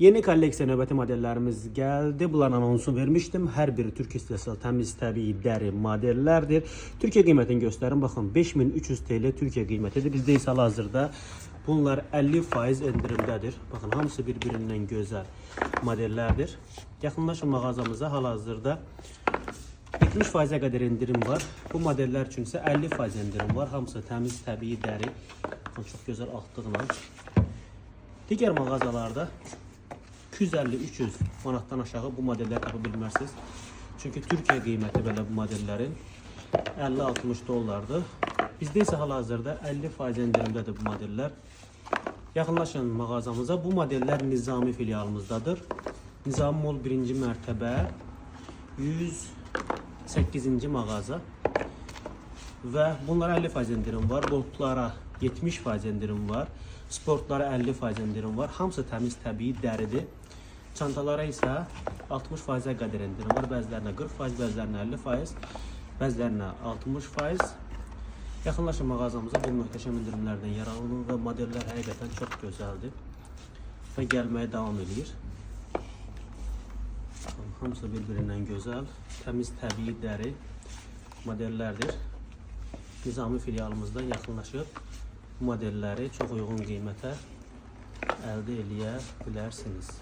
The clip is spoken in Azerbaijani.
Yeni kolleksiya növbəti modellərimiz gəldi. Bunların anonsunu vermişdim. Hər biri Türk istehsal təmiz təbii dəri modellərdir. Türkiyə qiymətini göstərin. Baxın 5300 TL Türkiyə qiymətidir. Bizdə isə hal-hazırda bunlar 50% endirimdədir. Baxın hamısı bir-birindən gözəl modellərdir. Yaxınlaşın mağazamıza, hal-hazırda 70%-ə qədər endirim var. Bu modellər üçün isə 50% endirim var. Hamısı təmiz təbii dəri. Baxın çox gözəl altlıqla. Digər mağazalarda 250-300 manatdan aşağı bu modelləri tapa bilmərsiniz. Çünki Türkiyə qiyməti belə bu modellərin 50-60 dollardır. Bizdə isə hal-hazırda 50% endirimdədir bu modellər. Yaxınlaşın mağazamıza. Bu modellər Nizami filialımızdadır. Nizami Mall 1-ci mərtəbə 108-ci mağaza. Və bunlara 50% endirim var. Goldlara 70% endirim var. Sportlara 50% endirim var. Hamısı təmiz təbii dəridir. Çantalara isə 60%-ə qədər endirim var. Bəzilərinə 40%, bəzilərinə 50%, bəzilərinə 60%. Yaxınlaşın mağazamıza, bu möhtəşəm indirimlərdən yararlanın və modellər həqiqətən çox gözəldir və gəlməyə davam edir. Hamısı bir-birindən gözəl, təmiz təbii dəri modellərdir. Nizami filialımızda yaxınlaşıb bu modelləri çox uyğun qiymətə əldə edə bilərsiniz.